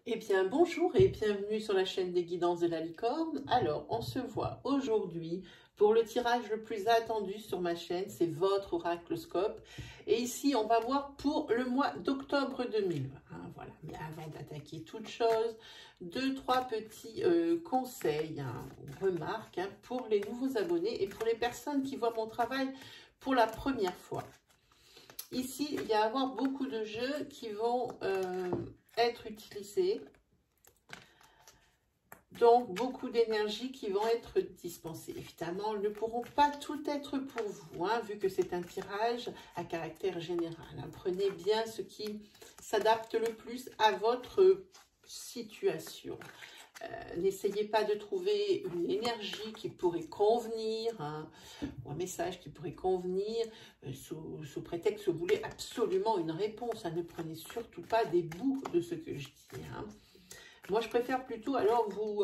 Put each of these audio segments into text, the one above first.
Eh bien, bonjour et bienvenue sur la chaîne des guidances de la licorne. Alors, on se voit aujourd'hui pour le tirage le plus attendu sur ma chaîne, c'est votre oracloscope. Et ici, on va voir pour le mois d'octobre 2020. Voilà, mais avant d'attaquer toute chose, trois petits conseils, remarques pour les nouveaux abonnés et pour les personnes qui voient mon travail pour la première fois. Ici, il va y avoir beaucoup de jeux qui vont être utilisés. Donc, beaucoup d'énergie qui vont être dispensées. Évidemment, elles ne pourront pas tout être pour vous, vu que c'est un tirage à caractère général. Prenez bien ce qui s'adapte le plus à votre situation. N'essayez pas de trouver une énergie qui pourrait convenir, ou un message qui pourrait convenir, sous prétexte que vous voulez absolument une réponse. Ne prenez surtout pas des bouts de ce que je dis. Moi, je préfère plutôt alors vous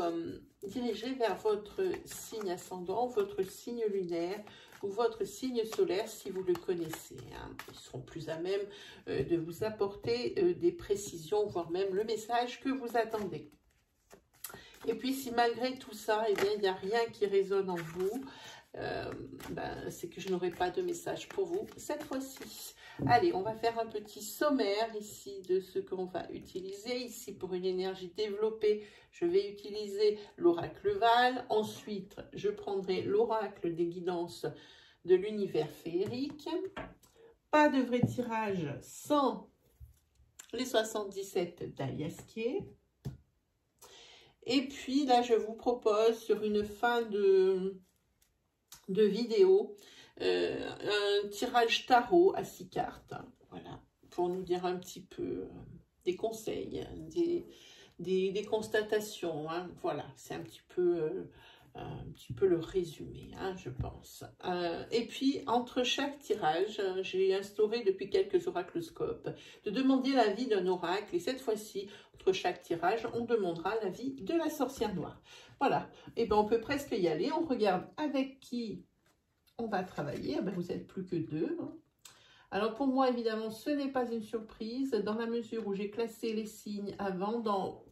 diriger vers votre signe ascendant, votre signe lunaire ou votre signe solaire si vous le connaissez. Ils seront plus à même de vous apporter des précisions, voire même le message que vous attendez. Et puis, si malgré tout ça, eh bien, il n'y a rien qui résonne en vous, c'est que je n'aurai pas de message pour vous cette fois-ci. Allez, on va faire un petit sommaire ici de ce qu'on va utiliser. Ici, pour une énergie développée, je vais utiliser l'oracle Val. Ensuite, je prendrai l'oracle des guidances de l'univers féerique. Pas de vrai tirage sans les 77 d'Aliasquier. Et puis là, je vous propose sur une fin de vidéo un tirage tarot à 6 cartes. Voilà, pour nous dire un petit peu des conseils, des constatations. Voilà, c'est un petit peu le résumé, je pense. Et puis, entre chaque tirage, j'ai instauré depuis quelques oracloscopes de demander l'avis d'un oracle. Et cette fois-ci, entre chaque tirage, on demandera l'avis de la sorcière noire. Voilà. Et bien, on peut presque y aller. On regarde avec qui on va travailler. Vous n'êtes plus que deux. Alors, pour moi, évidemment, ce n'est pas une surprise dans la mesure où j'ai classé les signes avant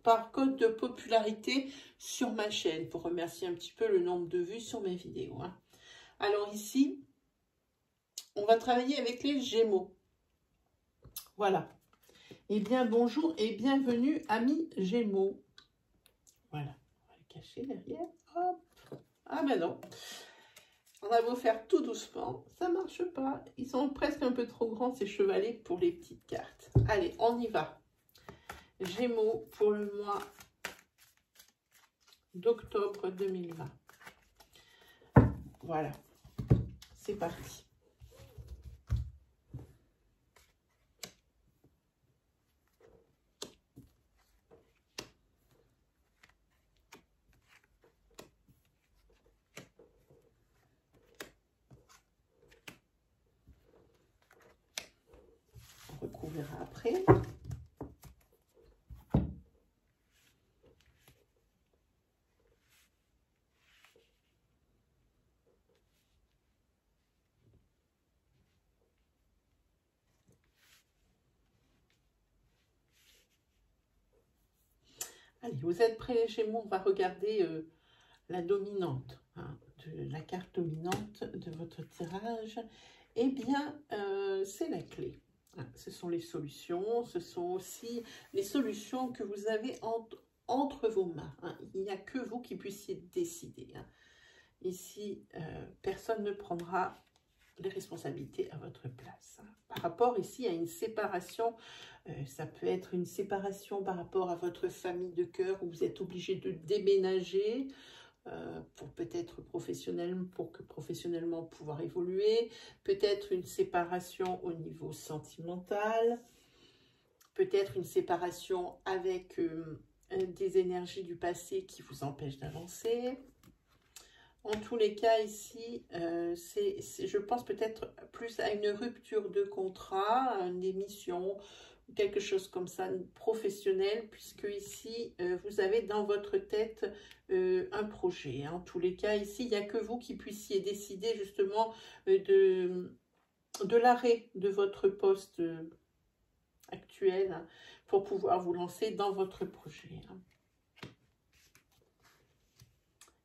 par code de popularité sur ma chaîne pour remercier un petit peu le nombre de vues sur mes vidéos. Alors ici, on va travailler avec les Gémeaux. Voilà. Eh bien, bonjour et bienvenue, amis Gémeaux. Voilà. On va le cacher derrière. Hop. Ah ben non. On a beau faire tout doucement, ça ne marche pas. Ils sont presque un peu trop grands, ces chevalets, pour les petites cartes. Allez, on y va. Gémeaux pour le mois d'octobre 2020. Voilà, c'est parti. On recouvrira après. Allez, vous êtes prêts les Gémeaux? On va regarder la dominante, la carte dominante de votre tirage. Eh bien, c'est la clé. Ce sont les solutions, ce sont aussi les solutions que vous avez entre vos mains. Il n'y a que vous qui puissiez décider. Ici, personne ne prendra les responsabilités à votre place. Par rapport ici à une séparation, ça peut être une séparation par rapport à votre famille de cœur où vous êtes obligé de déménager pour peut-être professionnellement pouvoir évoluer, peut-être une séparation au niveau sentimental, peut-être une séparation avec des énergies du passé qui vous empêchent d'avancer. En tous les cas, ici, je pense peut-être plus à une rupture de contrat, une démission, quelque chose comme ça, professionnel, puisque ici, vous avez dans votre tête un projet. En tous les cas, ici, il n'y a que vous qui puissiez décider justement de l'arrêt de votre poste actuelle hein, pour pouvoir vous lancer dans votre projet. Hein.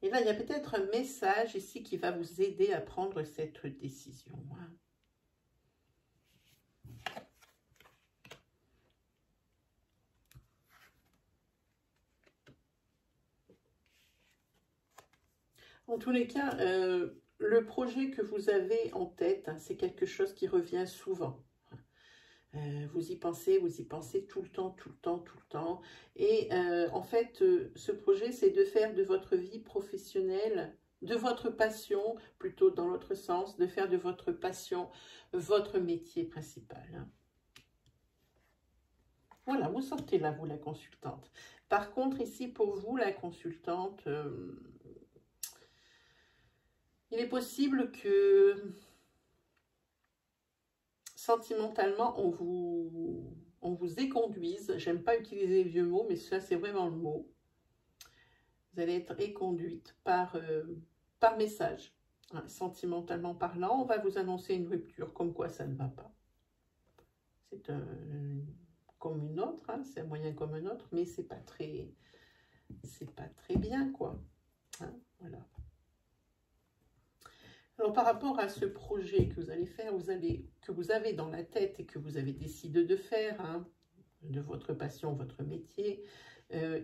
Et là, il y a peut-être un message ici qui va vous aider à prendre cette décision. Hein. En tous les cas, le projet que vous avez en tête, hein, c'est quelque chose qui revient souvent. Vous y pensez tout le temps, tout le temps, tout le temps. Et en fait, ce projet, c'est de faire de votre vie professionnelle, de votre passion, plutôt dans l'autre sens, de faire de votre passion votre métier principal. Hein. Voilà, vous sortez là, vous, la consultante. Par contre, ici, pour vous, la consultante... il est possible que sentimentalement, on vous éconduise. J'aime pas utiliser les vieux mots, mais ça, c'est vraiment le mot. Vous allez être éconduite par message. Hein, sentimentalement parlant, on va vous annoncer une rupture, comme quoi ça ne va pas. C'est comme une autre, hein, c'est un moyen comme un autre, mais c'est pas très bien, quoi. Hein, voilà. Alors, par rapport à ce projet que vous allez faire, que vous avez dans la tête et que vous avez décidé de faire, hein, de votre passion, votre métier,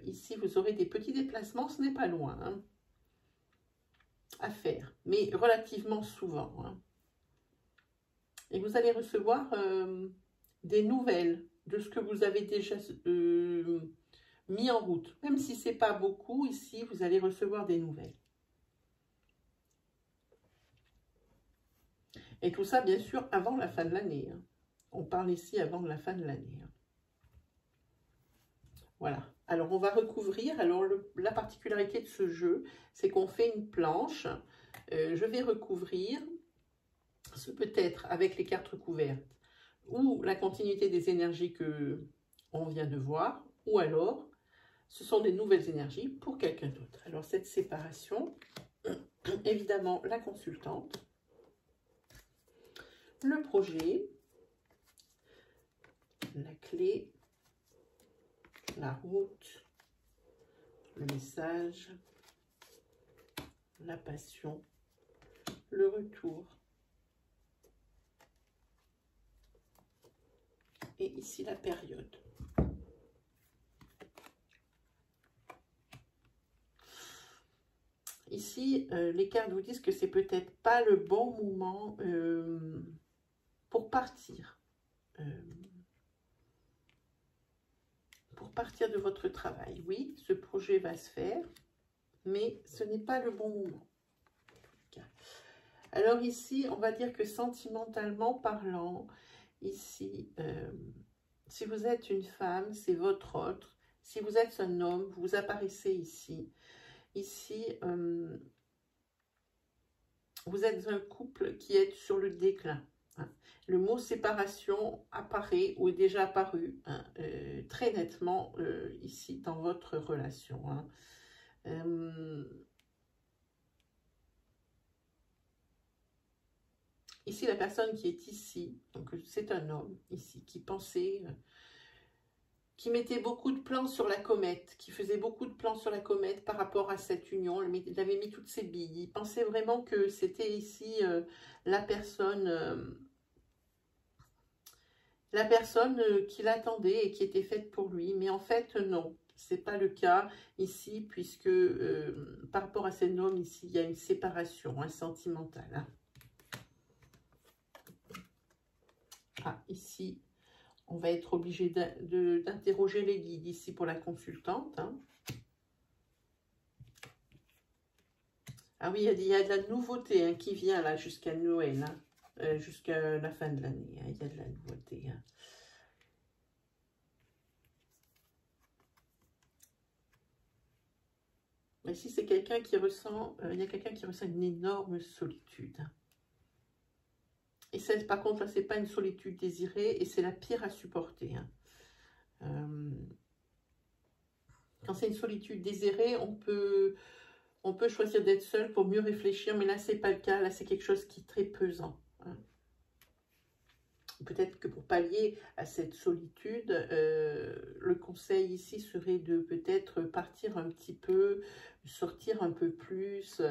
ici, vous aurez des petits déplacements, ce n'est pas loin, hein, à faire, mais relativement souvent. Hein. Et vous allez recevoir des nouvelles de ce que vous avez déjà mis en route. Même si ce n'est pas beaucoup, ici, vous allez recevoir des nouvelles. Et tout ça, bien sûr, avant la fin de l'année. Hein. On parle ici avant la fin de l'année. Hein. Voilà. Alors, on va recouvrir. Alors, la particularité de ce jeu, c'est qu'on fait une planche. Je vais recouvrir. Ce peut être avec les cartes recouvertes ou la continuité des énergies que on vient de voir. Ou alors, ce sont des nouvelles énergies pour quelqu'un d'autre. Alors, cette séparation, évidemment, la consultante. Le projet, la clé, la route, le message, la passion, le retour. Et ici la période. Ici, les cartes vous disent que c'est peut-être pas le bon moment pour partir. Pour partir de votre travail. Oui, ce projet va se faire, mais ce n'est pas le bon moment. Alors ici, on va dire que sentimentalement parlant, ici, si vous êtes une femme, c'est votre autre. Si vous êtes un homme, vous apparaissez ici. Ici, vous êtes un couple qui est sur le déclin. Hein. Le mot séparation apparaît ou est déjà apparu hein, très nettement ici dans votre relation. Hein. Ici, la personne qui est ici, donc c'est un homme ici, qui pensait, qui mettait beaucoup de plans sur la comète, qui faisait beaucoup de plans sur la comète par rapport à cette union. Il avait mis toutes ses billes. Il pensait vraiment que c'était ici la personne qui l'attendait et qui était faite pour lui. Mais en fait, non. Ce n'est pas le cas ici, puisque par rapport à cet homme ici, il y a une séparation sentimentale. Hein. Ah, ici, on va être obligé d'interroger les guides ici pour la consultante. Hein. Ah oui, il y a de la nouveauté hein, qui vient là jusqu'à Noël, hein, jusqu'à la fin de l'année. Hein, il y a de la nouveauté. Hein. Mais ici, c'est quelqu'un qui ressent, il y a quelqu'un qui ressent une énorme solitude. Hein. Et ça, par contre, ce n'est pas une solitude désirée et c'est la pire à supporter. Hein. Quand c'est une solitude désirée, on peut choisir d'être seul pour mieux réfléchir, mais là, ce n'est pas le cas. Là, c'est quelque chose qui est très pesant. Hein. Peut-être que pour pallier à cette solitude, le conseil ici serait de peut-être partir un petit peu, sortir un peu plus,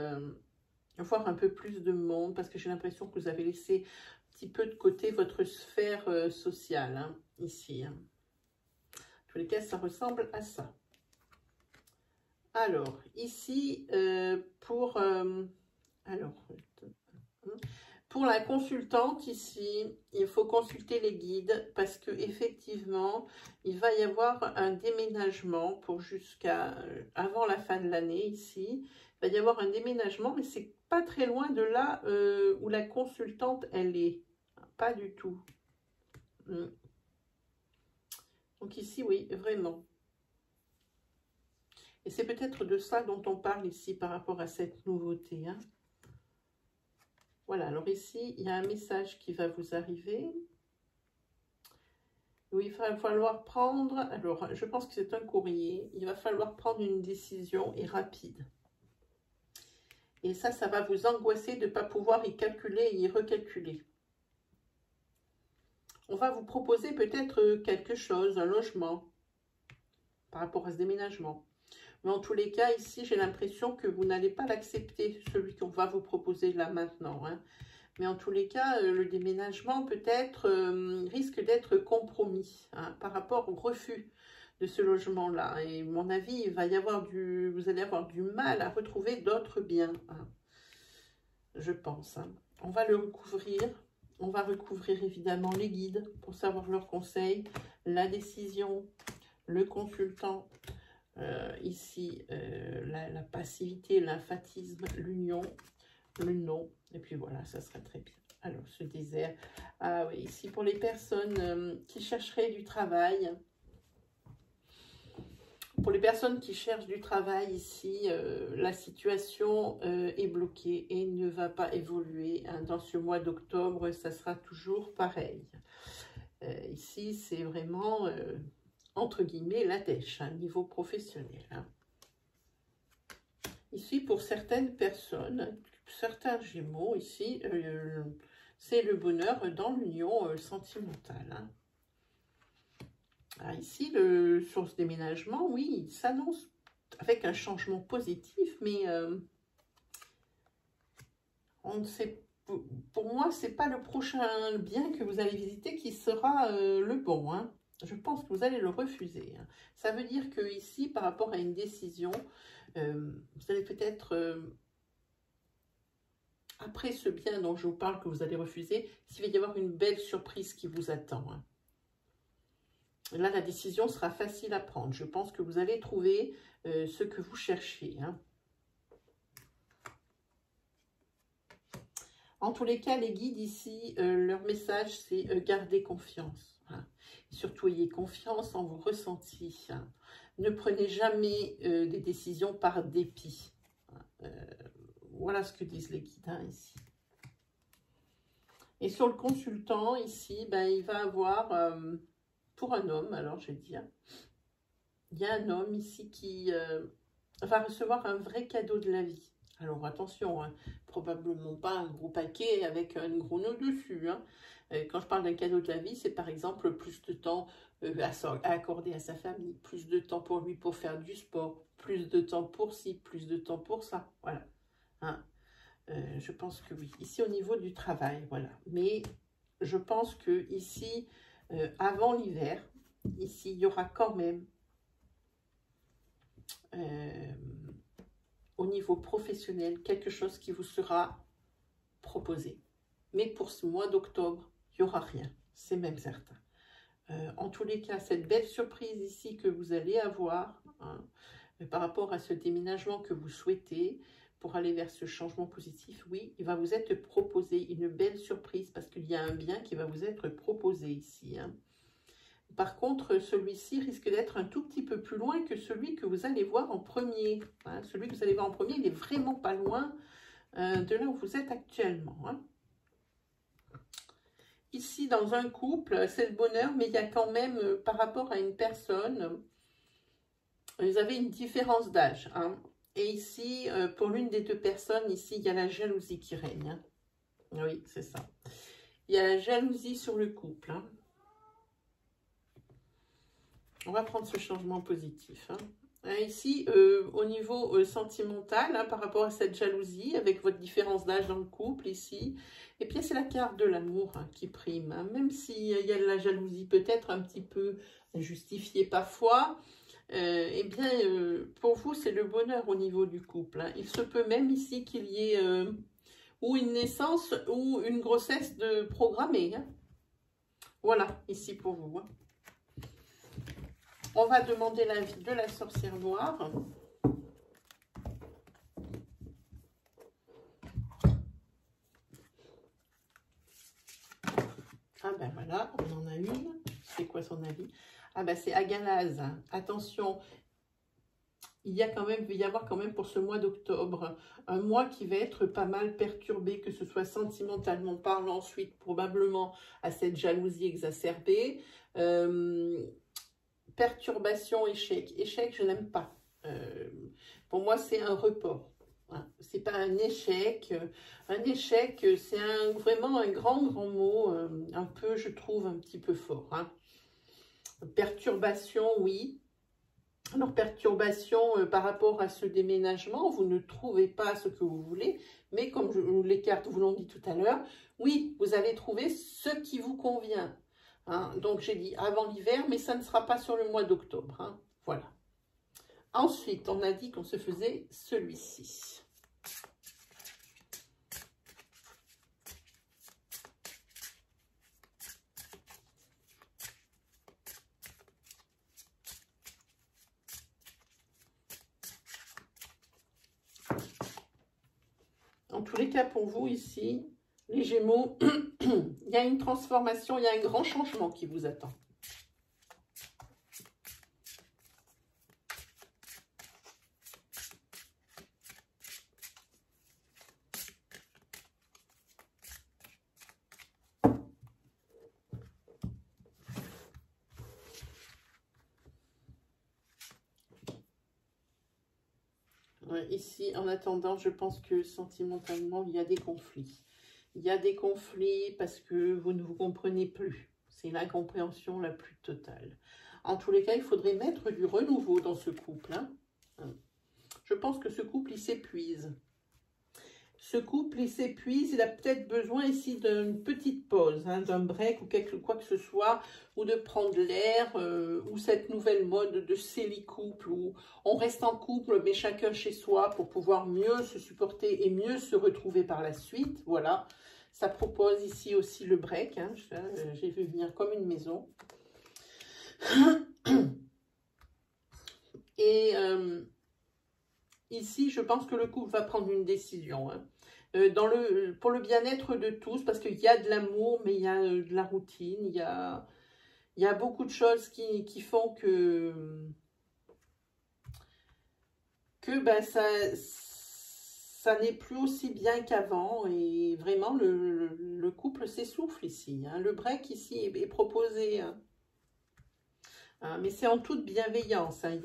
voir un peu plus de monde, parce que j'ai l'impression que vous avez laissé un petit peu de côté votre sphère sociale, hein, ici. Hein. En tous les cas, ça ressemble à ça. Alors, ici, pour la consultante ici, il faut consulter les guides parce que effectivement, il va y avoir un déménagement pour jusqu'à avant la fin de l'année ici. Il va y avoir un déménagement, mais c'est pas très loin de là où la consultante elle est. Pas du tout. Donc ici, oui, vraiment. Et c'est peut-être de ça dont on parle ici par rapport à cette nouveauté. Hein. Voilà, alors ici, il y a un message qui va vous arriver. Où il va falloir prendre, alors je pense que c'est un courrier, il va falloir prendre une décision et rapide. Et ça va vous angoisser de ne pas pouvoir y calculer et y recalculer. On va vous proposer peut-être quelque chose, un logement, par rapport à ce déménagement. Mais en tous les cas, ici, j'ai l'impression que vous n'allez pas l'accepter, celui qu'on va vous proposer là maintenant. Hein. Mais en tous les cas, le déménagement peut-être risque d'être compromis hein, par rapport au refus de ce logement-là. Et à mon avis, vous allez avoir du mal à retrouver d'autres biens, hein, je pense. Hein. On va le recouvrir. On va recouvrir évidemment les guides pour savoir leurs conseils, la décision, le consultant. Ici, la passivité, l'emphatisme, l'union, le non. Et puis voilà, ça sera très bien. Alors, ce désert. Ah oui, ici, pour les personnes qui chercheraient du travail. Pour les personnes qui cherchent du travail, ici, la situation est bloquée et ne va pas évoluer. Hein. Dans ce mois d'octobre, ça sera toujours pareil. Ici, c'est vraiment... entre guillemets, la dèche, hein, niveau professionnel. Hein. Ici, pour certaines personnes, certains gémeaux, ici, c'est le bonheur dans l'union sentimentale. Hein. Ah, ici, sur ce déménagement, oui, il s'annonce avec un changement positif, mais on ne sait, pour moi, c'est pas le prochain bien que vous allez visiter qui sera le bon, hein. Je pense que vous allez le refuser. Hein. Ça veut dire que ici, par rapport à une décision, vous allez peut-être, après ce bien dont je vous parle que vous allez refuser, s'il va y avoir une belle surprise qui vous attend. Hein. Là, la décision sera facile à prendre. Je pense que vous allez trouver ce que vous cherchez. Hein. En tous les cas, les guides ici, leur message, c'est garder confiance. Hein. Et surtout, ayez confiance en vos ressentis. Hein. Ne prenez jamais des décisions par dépit. Voilà ce que disent les guides hein, ici. Et sur le consultant, ici, ben, il va avoir, pour un homme, alors je vais dire, il y a un homme ici qui va recevoir un vrai cadeau de la vie. Alors attention, hein, probablement pas un gros paquet avec un gros nœud dessus. Hein. Quand je parle d'un cadeau de la vie, c'est par exemple plus de temps à accorder à sa famille, plus de temps pour lui pour faire du sport, plus de temps pour ci, plus de temps pour ça. Voilà. Hein. Je pense que oui. Ici au niveau du travail, voilà. Mais je pense que ici, avant l'hiver, ici il y aura quand même au niveau professionnel, quelque chose qui vous sera proposé. Mais pour ce mois d'octobre, il n'y aura rien. C'est même certain. En tous les cas, cette belle surprise ici que vous allez avoir, hein, par rapport à ce déménagement que vous souhaitez, pour aller vers ce changement positif, oui, il va vous être proposé une belle surprise parce qu'il y a un bien qui va vous être proposé ici. Hein. Par contre, celui-ci risque d'être un tout petit peu plus loin que celui que vous allez voir en premier. Hein. Celui que vous allez voir en premier, il n'est vraiment pas loin de là où vous êtes actuellement. Hein. Ici, dans un couple, c'est le bonheur, mais il y a quand même, par rapport à une personne, vous avez une différence d'âge. Hein. Et ici, pour l'une des deux personnes, ici, il y a la jalousie qui règne. Hein. Oui, c'est ça. Il y a la jalousie sur le couple. Hein. On va prendre ce changement positif. Hein. Ici, au niveau sentimental, hein, par rapport à cette jalousie, avec votre différence d'âge dans le couple, ici, et puis c'est la carte de l'amour hein, qui prime. Hein. Même s'il y a de la jalousie peut-être un petit peu justifiée parfois, eh bien, pour vous, c'est le bonheur au niveau du couple. Hein. Il se peut même ici qu'il y ait ou une naissance ou une grossesse de programmée. Hein. Voilà, ici pour vous. Hein. On va demander l'avis de la sorcière noire. Ah ben voilà, on en a une. C'est quoi son avis? Ah ben c'est Agalaz. Attention, il va y avoir quand même pour ce mois d'octobre un mois qui va être pas mal perturbé, que ce soit sentimentalement parlant, ensuite probablement à cette jalousie exacerbée. Perturbation, échec. Échec, je n'aime pas. Pour moi, c'est un report. Hein. C'est pas un échec. Un échec, c'est vraiment un grand mot, un peu, je trouve, un petit peu fort. Hein. Perturbation, oui. Alors, perturbation par rapport à ce déménagement, vous ne trouvez pas ce que vous voulez, mais comme les cartes vous l'ont dit tout à l'heure, oui, vous allez trouver ce qui vous convient. Hein. Donc, j'ai dit avant l'hiver, mais ça ne sera pas sur le mois d'octobre. Hein. Voilà. Ensuite, on a dit qu'on se faisait celui-ci. En tous les cas, pour vous ici, les Gémeaux, il y a une transformation, il y a un grand changement qui vous attend. Ici, en attendant, je pense que sentimentalement, il y a des conflits. Il y a des conflits parce que vous ne vous comprenez plus. C'est l'incompréhension la plus totale. En tous les cas, il faudrait mettre du renouveau dans ce couple. Hein. Je pense que ce couple, il s'épuise. Ce couple, il s'épuise. Il a peut-être besoin ici d'une petite pause, hein, d'un break ou quoi que ce soit, ou de prendre l'air, ou cette nouvelle mode de couple où on reste en couple, mais chacun chez soi pour pouvoir mieux se supporter et mieux se retrouver par la suite. Voilà. Ça propose ici aussi le break. Hein. J'ai vu venir comme une maison. Et ici, je pense que le couple va prendre une décision. Hein. Pour le bien-être de tous, parce qu'il y a de l'amour, mais il y a de la routine. Il y a beaucoup de choses qui font que ben, ça n'est plus aussi bien qu'avant. Et vraiment, le couple s'essouffle ici. Hein. Le break ici est proposé. Hein. Mais c'est en toute bienveillance. Hein.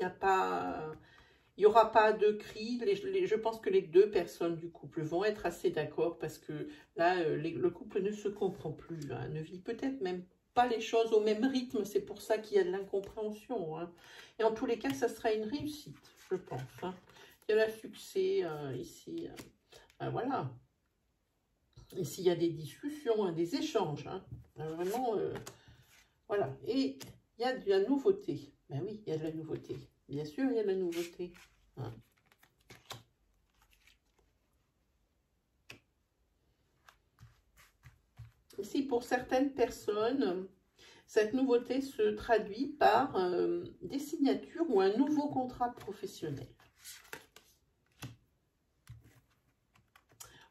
Il n'y aura pas de cris. Je pense que les deux personnes du couple vont être assez d'accord parce que là, le couple ne se comprend plus. Hein. Ne vit peut-être même pas les choses au même rythme. C'est pour ça qu'il y a de l'incompréhension. Hein. Et en tous les cas, ça sera une réussite, je pense. Hein. Il y a le succès ici. Voilà. Ici, il y a des discussions, hein, des échanges. Hein. Vraiment, voilà. Et il y a de la nouveauté. Ben oui, il y a de la nouveauté. Bien sûr, il y a de la nouveauté. Hein. Ici, pour certaines personnes, cette nouveauté se traduit par des signatures ou un nouveau contrat professionnel.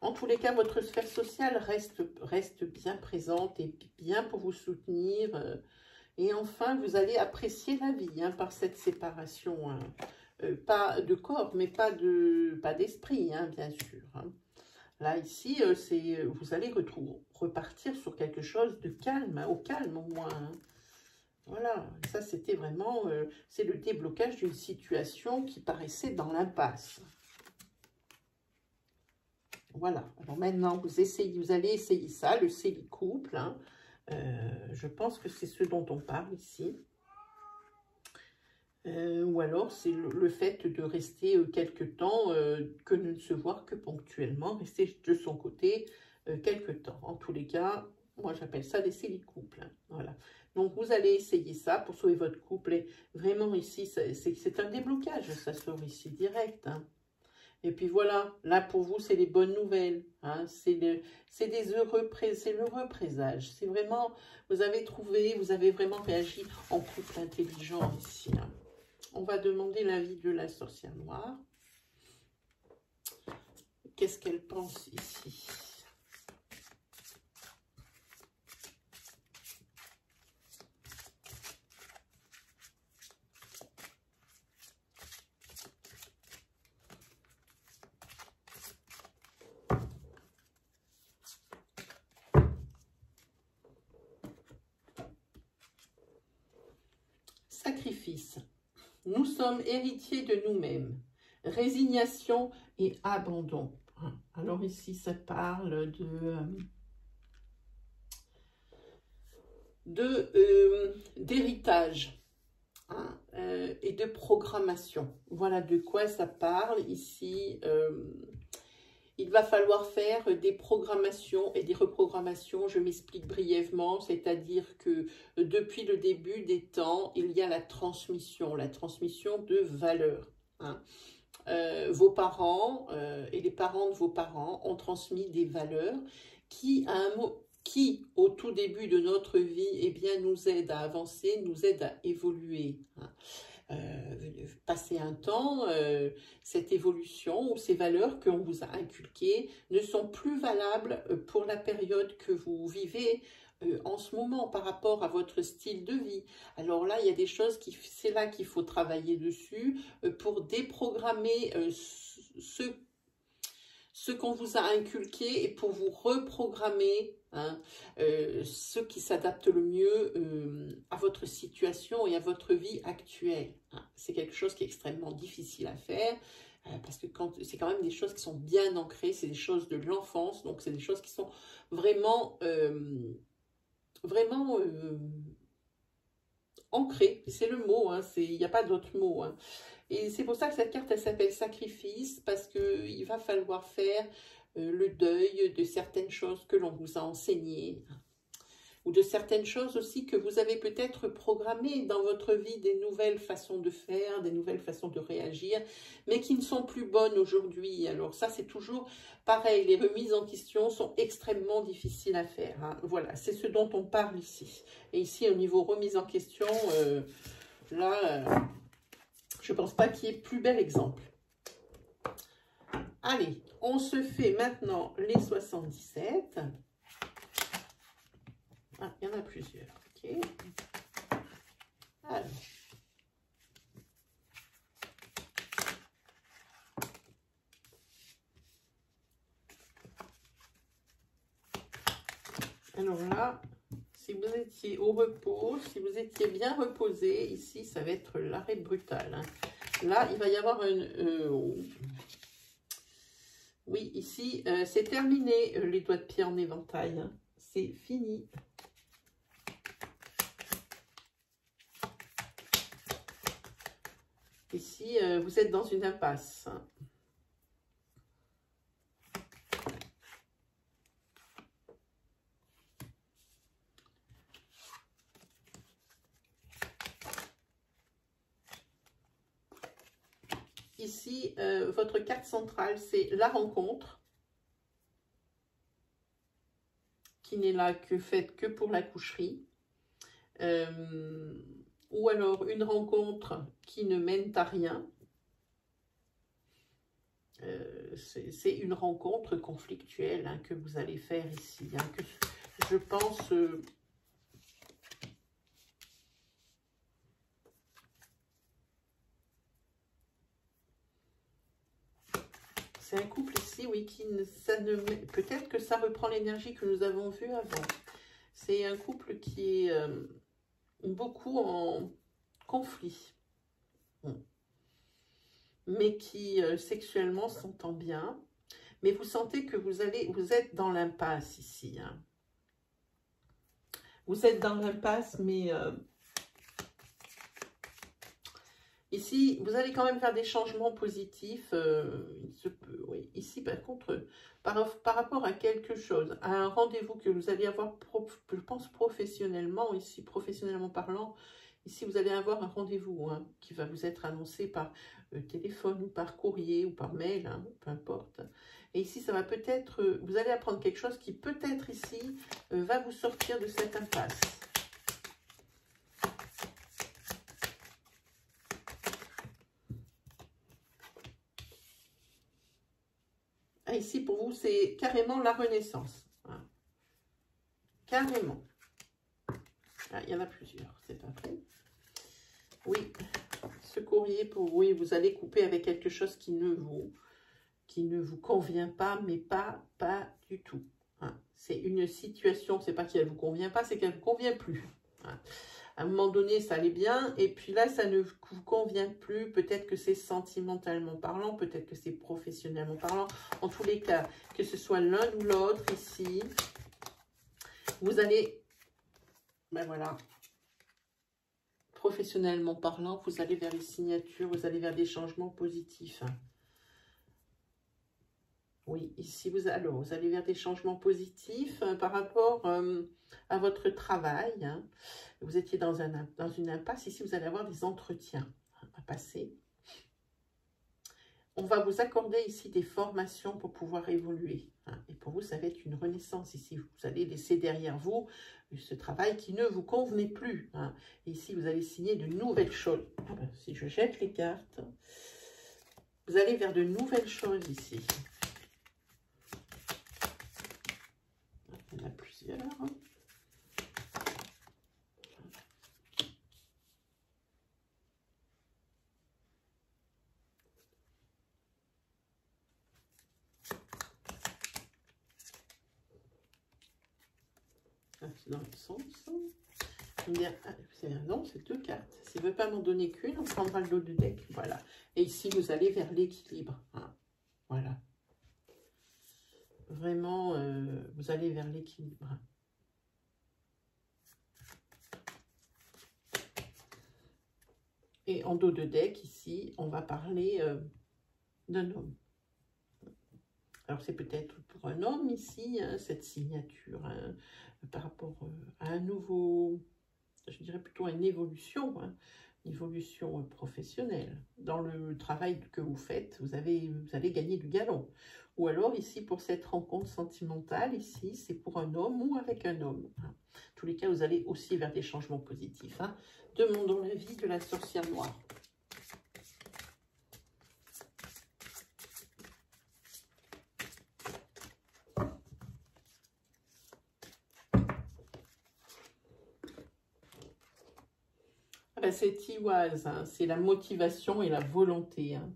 En tous les cas, votre sphère sociale reste bien présente et bien pour vous soutenir. Et enfin, vous allez apprécier la vie hein, par cette séparation. Hein. Pas de corps, mais pas d'esprit, hein, bien sûr. Hein. Là, ici, vous allez repartir sur quelque chose de calme, hein, au calme au moins. Hein. Voilà, ça c'était vraiment, c'est le déblocage d'une situation qui paraissait dans l'impasse. Voilà. Alors maintenant, vous allez essayer ça, le CéliCouple. Hein. Je pense que c'est ce dont on parle ici. Ou alors, c'est le fait de rester quelque temps, que de ne se voir que ponctuellement, rester de son côté quelque temps. En tous les cas, moi j'appelle ça des CéliCouples. Hein. Voilà. Donc, vous allez essayer ça pour sauver votre couple. Et vraiment ici, c'est un déblocage, ça sort ici direct. Hein. Et puis voilà, là pour vous, c'est les bonnes nouvelles. Hein. C'est l'heureux présage. C'est vraiment, vous avez trouvé, vous avez vraiment réagi en couple intelligent ici. Hein. On va demander l'avis de la sorcière noire. Qu'est-ce qu'elle pense ici? Sacrifice. Nous sommes héritiers de nous-mêmes. Résignation et abandon. Alors ici, ça parle d'héritage, hein, et de programmation. Voilà de quoi ça parle ici. Il va falloir faire des programmations et des reprogrammations. Je m'explique brièvement, c'est-à-dire que depuis le début des temps, il y a la transmission de valeurs. Hein. Vos parents et les parents de vos parents ont transmis des valeurs qui, au tout début de notre vie, eh bien, nous aident à avancer, nous aident à évoluer. Hein. Passer un temps, cette évolution ou ces valeurs qu'on vous a inculquées ne sont plus valables pour la période que vous vivez en ce moment par rapport à votre style de vie. Alors là, il y a des choses, c'est là qu'il faut travailler dessus pour déprogrammer ce qu'on vous a inculqué et pour vous reprogrammer, hein, ce qui s'adapte le mieux à votre situation et à votre vie actuelle. Hein. C'est quelque chose qui est extrêmement difficile à faire parce que c'est quand même des choses qui sont bien ancrées, c'est des choses de l'enfance, donc c'est des choses qui sont vraiment, ancrées. C'est le mot, hein, il n'y a pas d'autre mot. Hein. Et c'est pour ça que cette carte, elle s'appelle sacrifice, parce qu'il va falloir faire le deuil de certaines choses que l'on vous a enseignées, ou de certaines choses aussi que vous avez peut-être programmées dans votre vie, des nouvelles façons de faire, des nouvelles façons de réagir, mais qui ne sont plus bonnes aujourd'hui. Alors ça, c'est toujours pareil, les remises en question sont extrêmement difficiles à faire. Hein. Voilà, c'est ce dont on parle ici. Et ici, au niveau remise en question, là... je ne pense pas qu'il y ait plus bel exemple. Allez, on se fait maintenant les 77. Ah, il y en a plusieurs. Ok. Alors. Alors là, si vous étiez au repos, si vous étiez bien reposé, ici, ça va être l'arrêt brutal. Hein. Là, il va y avoir une... oui, ici, c'est terminé, les doigts de pied en éventail. Hein. C'est fini. Ici, vous êtes dans une impasse. Hein. Ici, votre carte centrale, c'est la rencontre, qui n'est là que faite que pour la coucherie. Ou alors une rencontre qui ne mène à rien. C'est une rencontre conflictuelle, hein, que vous allez faire ici. Hein, que je pense... c'est un couple ici, oui, peut-être que ça reprend l'énergie que nous avons vue avant. C'est un couple qui est beaucoup en conflit, mais qui sexuellement s'entend bien. mais vous sentez que vous êtes dans l'impasse ici. Hein. Vous êtes dans l'impasse, mais ici, vous allez quand même faire des changements positifs. Il se peut, oui. Ici, par contre, par rapport à quelque chose, à un rendez-vous que vous allez avoir, je pense professionnellement, ici, professionnellement parlant, ici, vous allez avoir un rendez-vous hein, qui va vous être annoncé par téléphone ou par courrier ou par mail, hein, peu importe. Et ici, ça va peut-être, vous allez apprendre quelque chose qui peut-être ici va vous sortir de cette impasse. Ah, ici, pour vous, c'est carrément la renaissance. Hein. Carrément. Ah, il y en a plusieurs, c'est pas vrai. Oui, ce courrier, pour oui, vous allez couper avec quelque chose qui ne vous convient pas, mais pas du tout. Hein. C'est une situation, c'est pas qu'elle ne vous convient pas, c'est qu'elle ne vous convient plus. Hein. À un moment donné, ça allait bien, et puis là, ça ne vous convient plus. Peut-être que c'est sentimentalement parlant, peut-être que c'est professionnellement parlant. En tous les cas, que ce soit l'un ou l'autre ici, vous allez, ben voilà, professionnellement parlant, vous allez vers les signatures, vous allez vers des changements positifs. Oui, ici, vous allez vers des changements positifs par rapport à votre travail. Hein. Vous étiez dans une impasse. Ici, vous allez avoir des entretiens à passer. On va vous accorder ici des formations pour pouvoir évoluer. Hein. Et pour vous, ça va être une renaissance ici. Vous allez laisser derrière vous ce travail qui ne vous convenait plus. Hein. Et ici, vous allez signer de nouvelles choses. Si je jette les cartes, vous allez vers de nouvelles choses ici. Il y en a plusieurs. C'est dans le sens. Non, c'est deux cartes. S'il ne veut pas m'en donner qu'une, on prendra le lot du deck. Voilà. Et ici, vous allez vers l'équilibre. Hein. Voilà. Vraiment, vous allez vers l'équilibre. Et en dos de deck, ici, on va parler d'un homme. Alors, c'est peut-être pour un homme ici, hein, cette signature, hein, par rapport à un nouveau, je dirais plutôt à une évolution, hein, une évolution professionnelle. Dans le travail que vous faites, vous allez gagner du galon. Ou alors, ici, pour cette rencontre sentimentale, ici, c'est pour un homme ou avec un homme. Hein. En tous les cas, vous allez aussi vers des changements positifs. Hein. Demandons l'avis de la sorcière noire. C'est Tiwaz, hein, c'est la motivation et la volonté. Hein.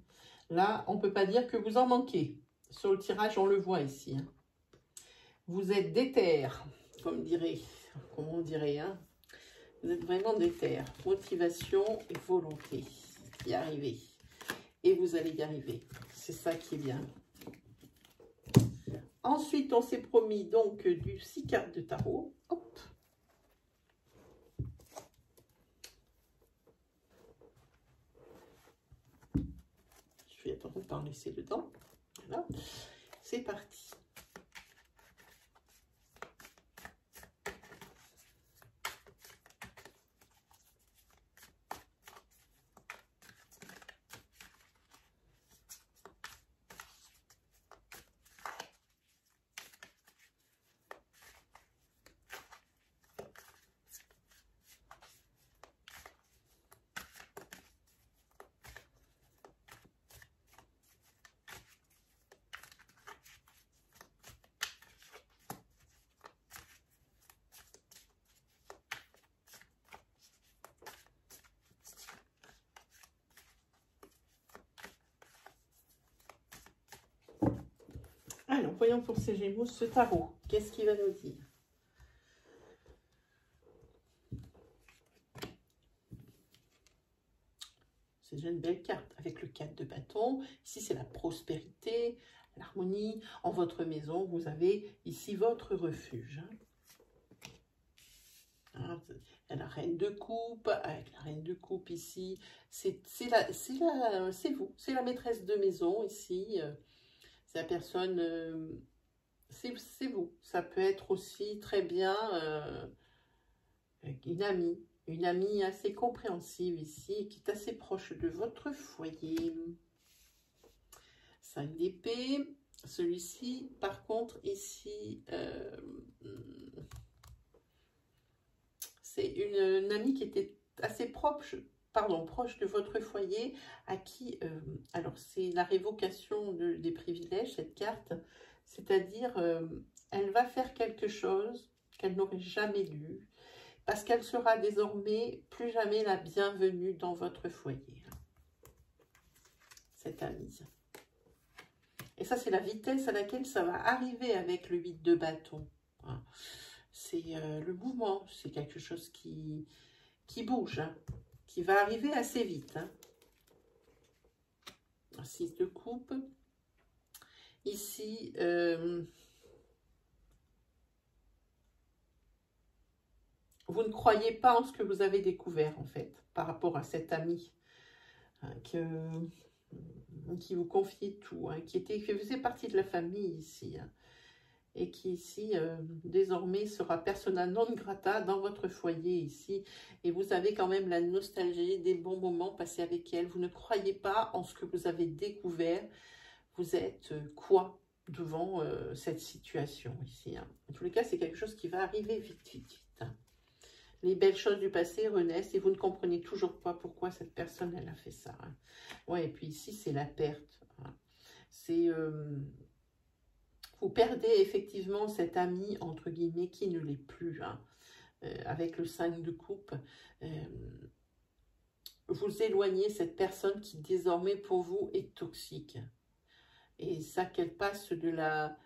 Là, on ne peut pas dire que vous en manquez. Sur le tirage, on le voit ici. Hein. Vous êtes déter, comme on dirait. Hein. Vous êtes vraiment déter. Motivation et volonté. Y arriver. Et vous allez y arriver. C'est ça qui est bien. Ensuite, on s'est promis donc du 6 cartes de tarot. Hop. Je vais attendre par laisser dedans. Voilà. C'est parti. Alors, voyons pour ces Gémeaux ce tarot. Qu'est-ce qu'il va nous dire? C'est déjà une belle carte avec le 4 de bâton. Ici, c'est la prospérité, l'harmonie. En votre maison, vous avez ici votre refuge. Hein, la reine de coupe, avec la reine de coupe ici, c'est vous, c'est la maîtresse de maison ici. C'est la personne, c'est vous. Ça peut être aussi très bien une amie assez compréhensive ici, qui est assez proche de votre foyer. 5 d'épée. Celui-ci, par contre, ici, c'est une amie qui était assez proche de votre foyer, à qui, alors c'est la révocation des privilèges, cette carte, c'est-à-dire, elle va faire quelque chose qu'elle n'aurait jamais dû, parce qu'elle sera désormais plus jamais la bienvenue dans votre foyer, cette amie. Et ça, c'est la vitesse à laquelle ça va arriver avec le 8 de bâton. C'est le mouvement, c'est quelque chose qui bouge, hein, qui va arriver assez vite. 6 de coupe. Ici, vous ne croyez pas en ce que vous avez découvert, en fait, par rapport à cet ami hein, qui vous confiait tout, hein, qui faisait partie de la famille ici, hein, et qui ici, désormais, sera persona non grata dans votre foyer ici. Et vous avez quand même la nostalgie des bons moments passés avec elle. Vous ne croyez pas en ce que vous avez découvert. Vous êtes quoi devant cette situation ici, hein. En tous les cas, c'est quelque chose qui va arriver vite, vite, vite, hein. Les belles choses du passé renaissent et vous ne comprenez toujours pas pourquoi cette personne, elle a fait ça, hein. Ouais, et puis ici, c'est la perte, hein. C'est... vous perdez effectivement cet ami, entre guillemets, qui ne l'est plus, hein. Avec le 5 de coupe. Vous éloignez cette personne qui, désormais, pour vous, est toxique. Et ça, qu'elle passe de la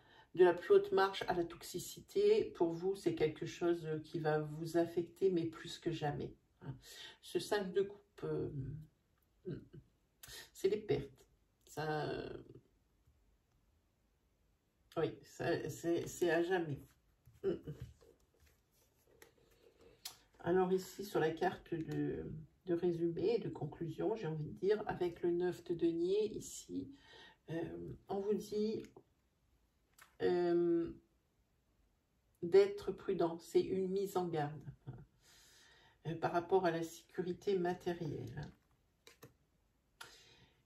plus haute marche à la toxicité, pour vous, c'est quelque chose qui va vous affecter, mais plus que jamais, hein. Ce 5 de coupe, c'est les pertes. Ça... oui, c'est à jamais. Alors ici, sur la carte de résumé, de conclusion, j'ai envie de dire, avec le 9 de denier, ici, on vous dit d'être prudent. C'est une mise en garde par rapport à la sécurité matérielle.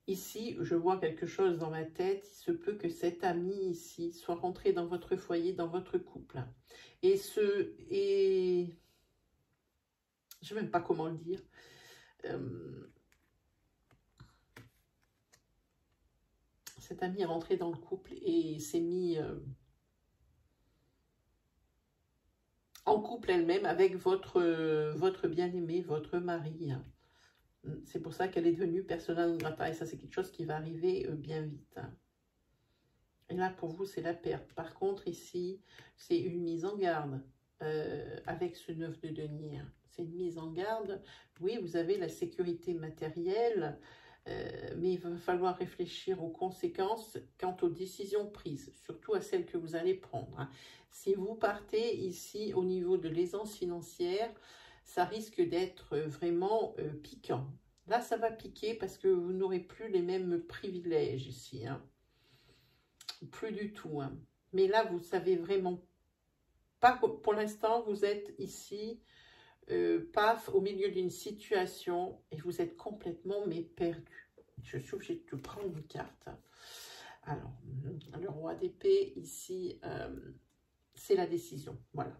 Ici, je vois quelque chose dans ma tête. Il se peut que cet ami ici soit rentré dans votre foyer, dans votre couple. Et je ne sais même pas comment le dire. Cet ami est rentré dans le couple et s'est mis en couple elle-même avec votre bien-aimé, votre mari, hein. C'est pour ça qu'elle est devenue persona non grata. Et ça, c'est quelque chose qui va arriver bien vite, hein. Et là, pour vous, c'est la perte. Par contre, ici, c'est une mise en garde avec ce 9 de denier, hein. C'est une mise en garde. Oui, vous avez la sécurité matérielle, mais il va falloir réfléchir aux conséquences quant aux décisions prises, surtout à celles que vous allez prendre, hein. Si vous partez ici au niveau de l'aisance financière, ça risque d'être vraiment piquant. Là, ça va piquer parce que vous n'aurez plus les mêmes privilèges ici, hein. Plus du tout, hein. Mais là, vous savez vraiment pas, pour l'instant, vous êtes ici, paf, au milieu d'une situation et vous êtes complètement, mais perdu. Je suis obligée de prendre une carte. Alors, le roi d'épée, ici, c'est la décision, voilà.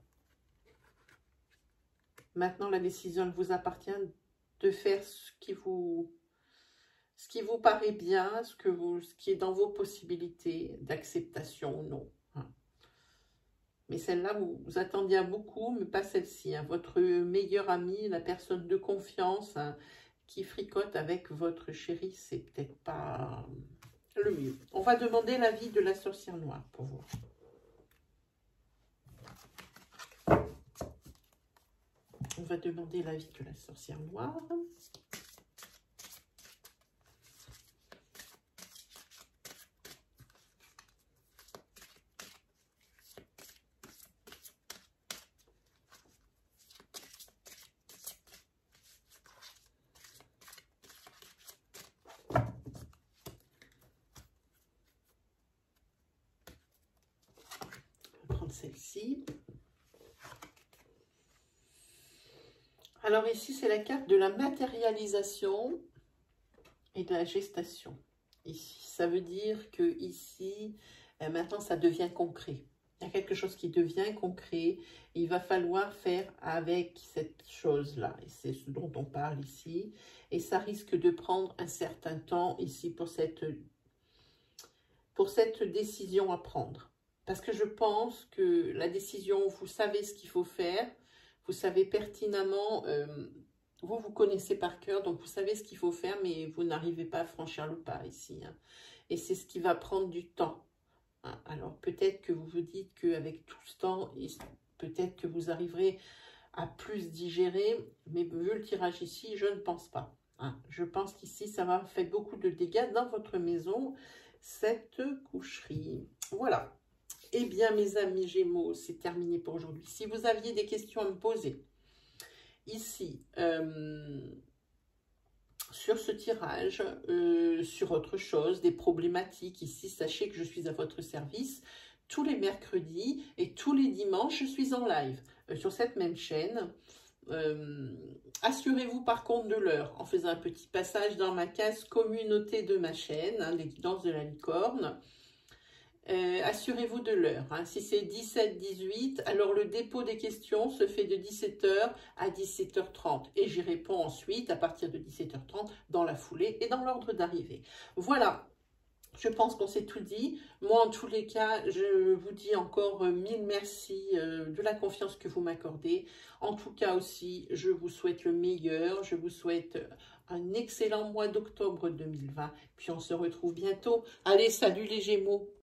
Maintenant, la décision, elle vous appartient de faire ce qui vous paraît bien, ce qui est dans vos possibilités d'acceptation ou non, hein. Mais celle-là, vous attendiez à beaucoup, mais pas celle-ci, hein. Votre meilleur ami, la personne de confiance, hein, qui fricote avec votre chéri, c'est peut-être pas le mieux. On va demander l'avis de la sorcière noire pour vous. On va demander l'avis de la sorcière noire. prendre celle-ci. Alors ici, c'est la carte de la matérialisation et de la gestation. Ici, ça veut dire que ici, maintenant, ça devient concret. Il y a quelque chose qui devient concret. Il va falloir faire avec cette chose-là. Et c'est ce dont on parle ici. Et ça risque de prendre un certain temps ici pour cette décision à prendre. Parce que je pense que la décision, vous savez ce qu'il faut faire. Vous savez pertinemment, vous connaissez par cœur, donc vous savez ce qu'il faut faire, mais vous n'arrivez pas à franchir le pas ici. Hein. Et c'est ce qui va prendre du temps. Hein. Alors peut-être que vous vous dites qu'avec tout ce temps, peut-être que vous arriverez à plus digérer, mais vu le tirage ici, je ne pense pas. Hein. Je pense qu'ici, ça va faire beaucoup de dégâts dans votre maison, cette coucherie. Voilà. Eh bien, mes amis Gémeaux, c'est terminé pour aujourd'hui. Si vous aviez des questions à me poser, ici, sur ce tirage, sur autre chose, des problématiques, ici, sachez que je suis à votre service tous les mercredis et tous les dimanches, je suis en live sur cette même chaîne. Assurez-vous par contre de l'heure en faisant un petit passage dans ma case communauté de ma chaîne, hein, les guidances de la licorne. Assurez-vous de l'heure. Hein. Si c'est 17-18, alors le dépôt des questions se fait de 17h à 17h30. Et j'y réponds ensuite à partir de 17h30 dans la foulée et dans l'ordre d'arrivée. Voilà, je pense qu'on s'est tout dit. Moi, en tous les cas, je vous dis encore mille merci de la confiance que vous m'accordez. En tout cas aussi, je vous souhaite le meilleur. Je vous souhaite un excellent mois d'octobre 2020. Puis on se retrouve bientôt. Allez, salut les Gémeaux!